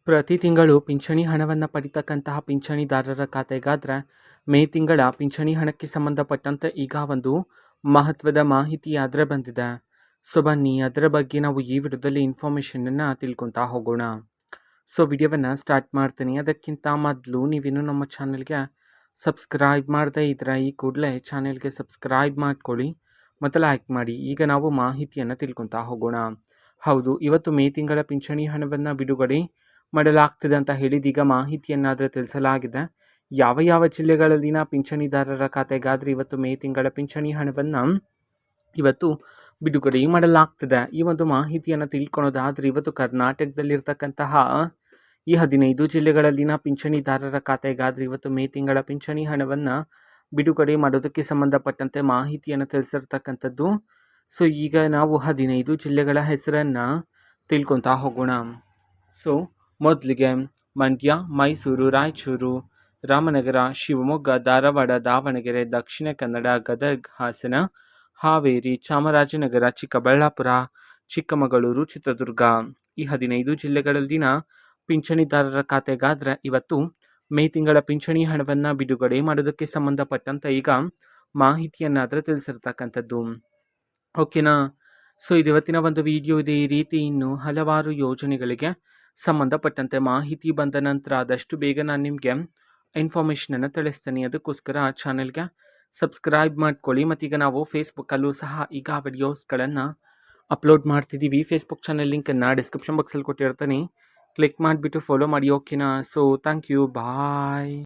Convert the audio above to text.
ಪ್ರತಿ ತಿಂಗಳು ಪಿಂಚಣಿ ಹಣವನ್ನು ಪಡಿತಕ್ಕಂತಹ ಪಿಂಚಣಿದಾರರ ಖಾತೆಗಾದ್ರೆ ಮೇ ತಿಂಗಳ ಪಿಂಚಣಿ ಹಣಕ್ಕೆ ಸಂಬಂಧಪಟ್ಟಂತೆ ಈಗ ಒಂದು ಮಹತ್ವದ ಮಾಹಿತಿ ಆದರೆ ಬಂದಿದೆ. ಸೊ ಬನ್ನಿ ಅದರ ಬಗ್ಗೆ ನಾವು ಈ ವಿಡಿಯೋದಲ್ಲಿ ಇನ್ಫಾರ್ಮೇಷನನ್ನು ತಿಳ್ಕೊತಾ ಹೋಗೋಣ. ಸೊ ವಿಡಿಯೋವನ್ನು ಸ್ಟಾರ್ಟ್ ಮಾಡ್ತೀನಿ. ಅದಕ್ಕಿಂತ ಮೊದಲು ನೀವಿನ್ನು ನಮ್ಮ ಚಾನಲ್ಗೆ ಸಬ್ಸ್ಕ್ರೈಬ್ ಮಾಡದೇ ಇದ್ದರೆ ಈ ಕೂಡಲೇ ಚಾನೆಲ್ಗೆ ಸಬ್ಸ್ಕ್ರೈಬ್ ಮಾಡ್ಕೊಳ್ಳಿ ಮತ್ತು ಲೈಕ್ ಮಾಡಿ. ಈಗ ನಾವು ಮಾಹಿತಿಯನ್ನು ತಿಳ್ಕೊತಾ ಹೋಗೋಣ. ಹೌದು, ಇವತ್ತು ಮೇ ತಿಂಗಳ ಪಿಂಚಣಿ ಹಣವನ್ನು ಬಿಡುಗಡೆ ಮಾಡಲಾಗ್ತದೆ ಅಂತ ಹೇಳಿದೀಗ ಮಾಹಿತಿಯನ್ನಾದರೆ ತಿಳಿಸಲಾಗಿದೆ. ಯಾವ ಯಾವ ಜಿಲ್ಲೆಗಳಲ್ಲಿನ ಪಿಂಚಣಿದಾರರ ಖಾತೆಗಾದರೆ ಇವತ್ತು ಮೇ ತಿಂಗಳ ಪಿಂಚಣಿ ಹಣವನ್ನು ಇವತ್ತು ಬಿಡುಗಡೆ ಮಾಡಲಾಗ್ತದೆ. ಈ ಒಂದು ಮಾಹಿತಿಯನ್ನು ತಿಳ್ಕೊಳೋದಾದರೆ ಇವತ್ತು ಕರ್ನಾಟಕದಲ್ಲಿರ್ತಕ್ಕಂತಹ ಈ 15 ಜಿಲ್ಲೆಗಳಲ್ಲಿನ ಪಿಂಚಣಿದಾರರ ಖಾತೆಗಾದರೆ ಇವತ್ತು ಮೇ ತಿಂಗಳ ಪಿಂಚಣಿ ಹಣವನ್ನು ಬಿಡುಗಡೆ ಮಾಡೋದಕ್ಕೆ ಸಂಬಂಧಪಟ್ಟಂತೆ ಮಾಹಿತಿಯನ್ನು ತಿಳಿಸಿರ್ತಕ್ಕಂಥದ್ದು. ಸೊ ಈಗ ನಾವು 15 ಜಿಲ್ಲೆಗಳ ಹೆಸರನ್ನು ತಿಳ್ಕೊತಾ ಹೋಗೋಣ. ಸೊ ಮೊದಲಿಗೆ ಮಂಡ್ಯ, ಮೈಸೂರು, ರಾಯಚೂರು, ರಾಮನಗರ, ಶಿವಮೊಗ್ಗ, ಧಾರವಾಡ, ದಾವಣಗೆರೆ, ದಕ್ಷಿಣ ಕನ್ನಡ, ಗದಗ, ಹಾಸನ, ಹಾವೇರಿ, ಚಾಮರಾಜನಗರ, ಚಿಕ್ಕಬಳ್ಳಾಪುರ, ಚಿಕ್ಕಮಗಳೂರು, ಚಿತ್ರದುರ್ಗ ಈ 15 ಜಿಲ್ಲೆಗಳಲ್ಲಿನ ಪಿಂಚಣಿದಾರರ ಖಾತೆಗಾದರೆ ಇವತ್ತು ಮೇ ತಿಂಗಳ ಪಿಂಚಣಿ ಹಣವನ್ನು ಬಿಡುಗಡೆ ಮಾಡೋದಕ್ಕೆ ಸಂಬಂಧಪಟ್ಟಂತೆ ಈಗ ಮಾಹಿತಿಯನ್ನಾದರೆ ತಿಳಿಸಿರ್ತಕ್ಕಂಥದ್ದು. ಓಕೆನಾ? ಸೊ ಇದು ಇವತ್ತಿನ ಒಂದು ವಿಡಿಯೋ ಇದೆ. ಈ ರೀತಿ ಇನ್ನು ಹಲವಾರು ಯೋಜನೆಗಳಿಗೆ ಸಂಬಂಧಪಟ್ಟಂತೆ ಮಾಹಿತಿ ಬಂದ ನಂತರ ಆದಷ್ಟು ಬೇಗ ನಾನು ನಿಮಗೆ ಇನ್ಫಾರ್ಮೇಷನನ್ನು ತಿಳಿಸ್ತೀನಿ. ಅದಕ್ಕೋಸ್ಕರ ಚಾನೆಲ್ಗೆ ಸಬ್ಸ್ಕ್ರೈಬ್ ಮಾಡ್ಕೊಳ್ಳಿ. ಮತ್ತೀಗ ನಾವು ಫೇಸ್ಬುಕ್ಕಲ್ಲೂ ಸಹ ಈಗ ವಿಡಿಯೋಸ್ಗಳನ್ನು ಅಪ್ಲೋಡ್ ಮಾಡ್ತಿದ್ದೀವಿ. ಫೇಸ್ಬುಕ್ ಚಾನಲ್ ಲಿಂಕನ್ನು ಡಿಸ್ಕ್ರಿಪ್ಷನ್ ಬಾಕ್ಸಲ್ಲಿ ಕೊಟ್ಟಿರ್ತೀನಿ. ಕ್ಲಿಕ್ ಮಾಡಿಬಿಟ್ಟು ಫಾಲೋ ಮಾಡಿ. ಓಕೆನಾ? So thank you, bye.